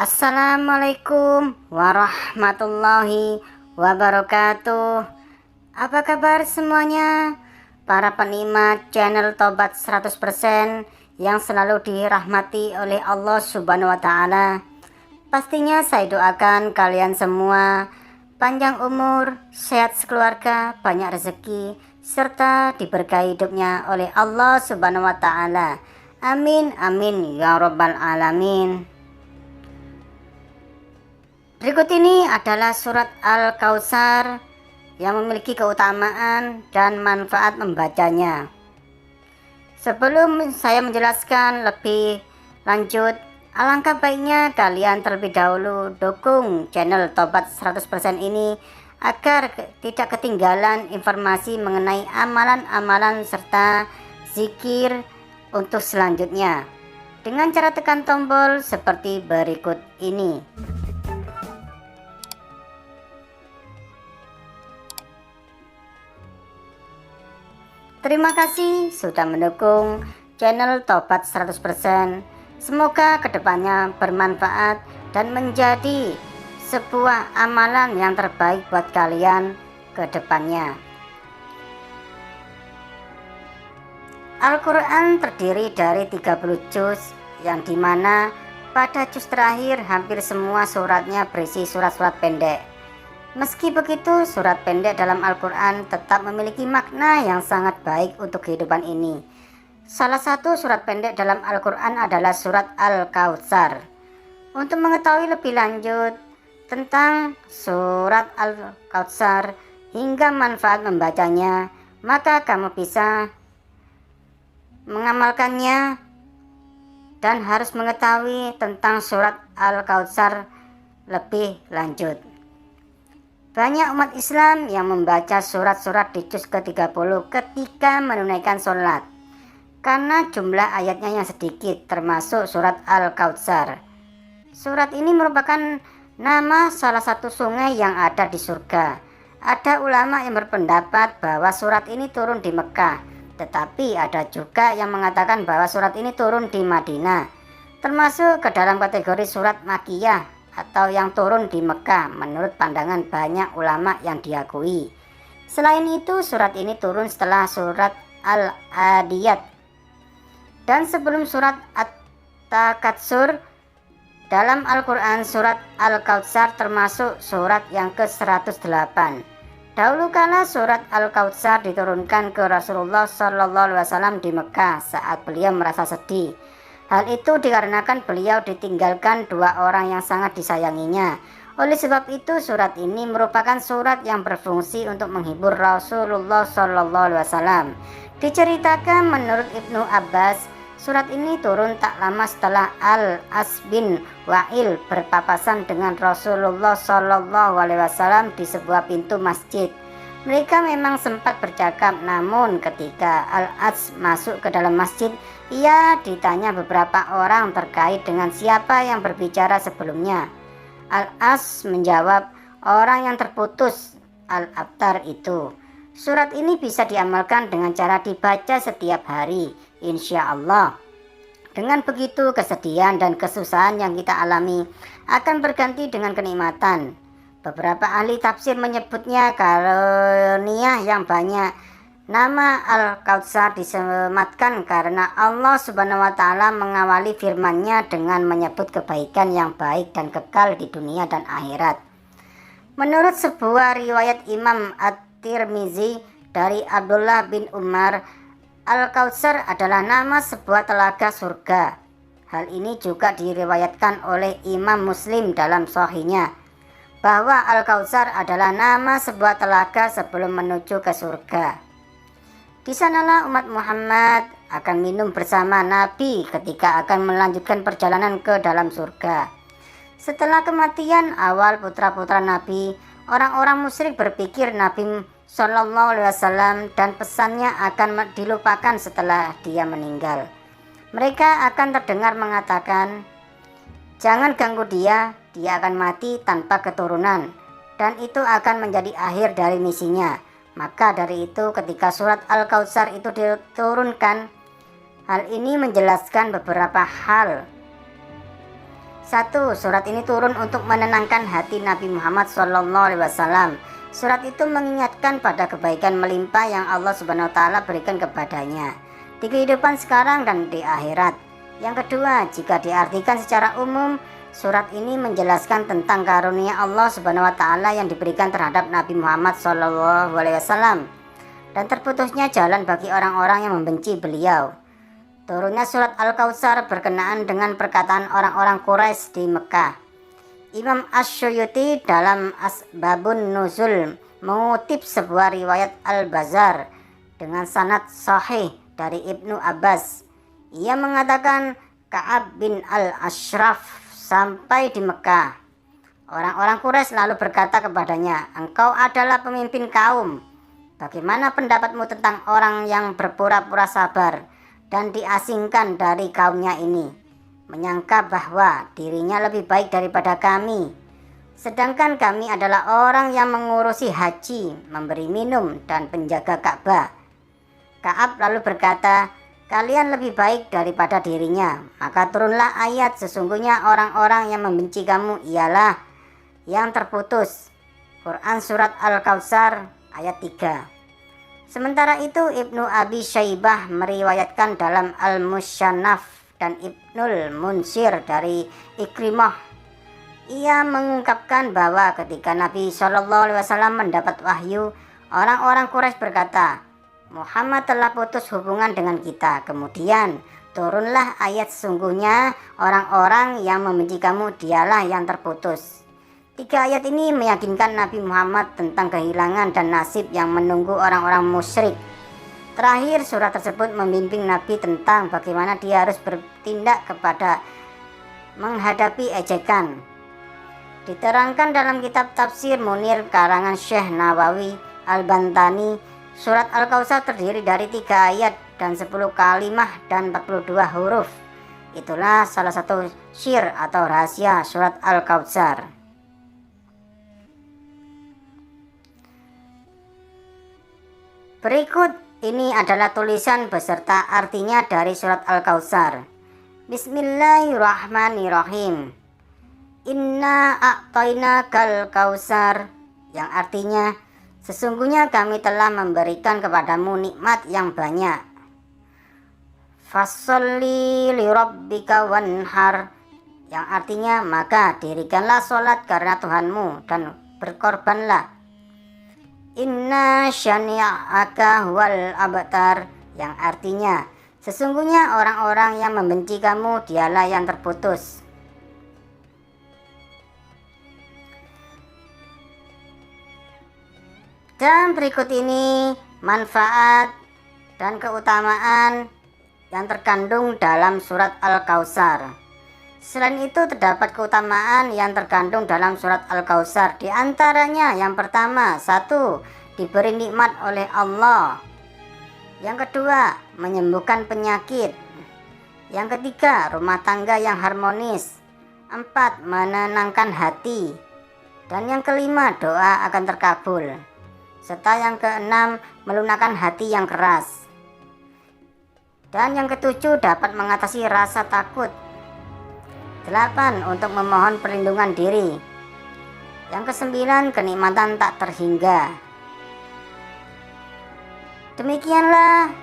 Assalamualaikum warahmatullahi wabarakatuh. Apa kabar semuanya? Para penikmat channel Tobat 100% yang selalu dirahmati oleh Allah Subhanahu wa Ta'ala. Pastinya saya doakan kalian semua panjang umur, sehat sekeluarga, banyak rezeki, serta diberkahi hidupnya oleh Allah Subhanahu wa Ta'ala. Amin amin ya rabbal alamin. Berikut ini adalah surat Al-Kautsar yang memiliki keutamaan dan manfaat membacanya. Sebelum saya menjelaskan lebih lanjut, alangkah baiknya kalian terlebih dahulu dukung channel Tobat 100% ini agar tidak ketinggalan informasi mengenai amalan-amalan serta zikir untuk selanjutnya dengan cara tekan tombol seperti berikut ini. Terima kasih sudah mendukung channel Tobat 100%. Semoga kedepannya bermanfaat dan menjadi sebuah amalan yang terbaik buat kalian ke depannya. Al-Quran terdiri dari 30 juz, yang dimana pada juz terakhir hampir semua suratnya berisi surat-surat pendek. Meski begitu, surat pendek dalam Al-Quran tetap memiliki makna yang sangat baik untuk kehidupan ini. Salah satu surat pendek dalam Al-Quran adalah surat Al-Kautsar. Untuk mengetahui lebih lanjut tentang surat Al-Kautsar hingga manfaat membacanya, maka kamu bisa mengamalkannya dan harus mengetahui tentang surat Al-Kautsar lebih lanjut. Banyak umat Islam yang membaca surat-surat di juz ke-30 ketika menunaikan sholat, karena jumlah ayatnya yang sedikit, termasuk surat Al-Kautsar. Surat ini merupakan nama salah satu sungai yang ada di surga. Ada ulama yang berpendapat bahwa surat ini turun di Mekah, tetapi ada juga yang mengatakan bahwa surat ini turun di Madinah, termasuk ke dalam kategori surat Makkiyah atau yang turun di Mekah menurut pandangan banyak ulama yang diakui. Selain itu, surat ini turun setelah surat Al-Adiyat dan sebelum surat At-Takatsur. Dalam Al-Quran, surat Al-Kautsar termasuk surat yang ke-108. Dahulu kala surat Al-Kautsar diturunkan ke Rasulullah SAW di Mekah saat beliau merasa sedih. Hal itu dikarenakan beliau ditinggalkan dua orang yang sangat disayanginya. Oleh sebab itu, surat ini merupakan surat yang berfungsi untuk menghibur Rasulullah SAW. Diceritakan menurut Ibnu Abbas, surat ini turun tak lama setelah Al-As bin Wa'il berpapasan dengan Rasulullah SAW di sebuah pintu masjid. Mereka memang sempat bercakap, namun ketika Al-As masuk ke dalam masjid, ia ditanya beberapa orang terkait dengan siapa yang berbicara sebelumnya. Al-As menjawab, orang yang terputus Al-Abtar itu. Surat ini bisa diamalkan dengan cara dibaca setiap hari, insya Allah. Dengan begitu, kesedihan dan kesusahan yang kita alami akan berganti dengan kenikmatan. Beberapa ahli tafsir menyebutnya karunia yang banyak. Nama Al-Kautsar disematkan karena Allah Subhanahu wa Ta'ala mengawali firman-Nya dengan menyebut kebaikan yang baik dan kekal di dunia dan akhirat. Menurut sebuah riwayat Imam At-Tirmizi dari Abdullah bin Umar, Al-Kautsar adalah nama sebuah telaga surga. Hal ini juga diriwayatkan oleh Imam Muslim dalam Sahihnya, bahwa Al-Kautsar adalah nama sebuah telaga sebelum menuju ke surga. Di sanalah umat Muhammad akan minum bersama Nabi ketika akan melanjutkan perjalanan ke dalam surga. Setelah kematian awal putra-putra Nabi, orang-orang musyrik berpikir Nabi SAW dan pesannya akan dilupakan setelah dia meninggal. Mereka akan terdengar mengatakan, jangan ganggu dia akan mati tanpa keturunan, dan itu akan menjadi akhir dari misinya. Maka dari itu ketika surat Al-Kautsar itu diturunkan, hal ini menjelaskan beberapa hal. 1. Surat ini turun untuk menenangkan hati Nabi Muhammad SAW. Surat itu mengingatkan pada kebaikan melimpah yang Allah Subhanahu wa taala berikan kepadanya di kehidupan sekarang dan di akhirat. Yang kedua, jika diartikan secara umum, surat ini menjelaskan tentang karunia Allah Subhanahu wa taala yang diberikan terhadap Nabi Muhammad SAW dan terputusnya jalan bagi orang-orang yang membenci beliau. Turunnya surat Al-Kautsar berkenaan dengan perkataan orang-orang Quraisy di Mekah. Imam Asy-Syuyuti dalam Asbabun Nuzul mengutip sebuah riwayat Al-Bazzar dengan sanad sahih dari Ibnu Abbas. Ia mengatakan Ka'ab bin Al-Ashraf sampai di Mekah. Orang-orang Quraisy lalu berkata kepadanya, "Engkau adalah pemimpin kaum. Bagaimana pendapatmu tentang orang yang berpura-pura sabar dan diasingkan dari kaumnya ini, menyangka bahwa dirinya lebih baik daripada kami, sedangkan kami adalah orang yang mengurusi haji, memberi minum, dan penjaga Ka'bah?" Ka'ab lalu berkata, "Kalian lebih baik daripada dirinya." Maka turunlah ayat, "Sesungguhnya orang-orang yang membenci kamu ialah yang terputus." Quran Surat Al-Kautsar ayat 3. Sementara itu Ibnu Abi Syaibah meriwayatkan dalam Al-Musyannaf dan Ibnul Munsir dari Ikrimah. Ia mengungkapkan bahwa ketika Nabi SAW mendapat wahyu, orang-orang Quraisy berkata, "Muhammad telah putus hubungan dengan kita." Kemudian turunlah ayat, "Sesungguhnya orang-orang yang membenci kamu dialah yang terputus." 3 ayat ini meyakinkan Nabi Muhammad tentang kehilangan dan nasib yang menunggu orang-orang musyrik. Terakhir, surat tersebut membimbing Nabi tentang bagaimana dia harus bertindak kepada menghadapi ejekan. Diterangkan dalam kitab Tafsir Munir karangan Syekh Nawawi Al-Bantani, surat Al-Kautsar terdiri dari 3 ayat dan 10 kalimah dan 42 huruf. Itulah salah satu syir atau rahasia surat Al-Kautsar. Berikut ini adalah tulisan beserta artinya dari surat Al-Kautsar. Bismillahirrahmanirrahim. Inna a'tainakal kautsar, yang artinya sesungguhnya kami telah memberikan kepadamu nikmat yang banyak. Fasholli lirabbika wanhar, yang artinya maka dirikanlah sholat karena Tuhanmu dan berkorbanlah. Inna syani'aka huwal abtar, yang artinya sesungguhnya orang-orang yang membenci kamu dialah yang terputus. Dan berikut ini manfaat dan keutamaan yang terkandung dalam surat Al-Kautsar. Selain itu terdapat keutamaan yang terkandung dalam surat Al-Kautsar. Di antaranya yang pertama, 1. Diberi nikmat oleh Allah. Yang kedua, menyembuhkan penyakit. Yang ketiga, rumah tangga yang harmonis. 4. Menenangkan hati. Dan yang kelima, doa akan terkabul. Serta yang keenam, melunakkan hati yang keras. Dan yang ketujuh, dapat mengatasi rasa takut. 8. Untuk memohon perlindungan diri. Yang kesembilan, kenikmatan tak terhingga. Demikianlah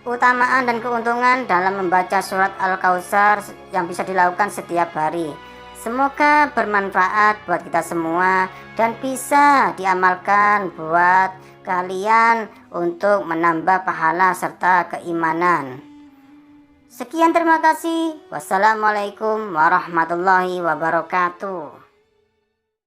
keutamaan dan keuntungan dalam membaca surat Al-Kautsar yang bisa dilakukan setiap hari. Semoga bermanfaat buat kita semua dan bisa diamalkan buat kalian untuk menambah pahala serta keimanan. Sekian, terima kasih. Wassalamualaikum warahmatullahi wabarakatuh.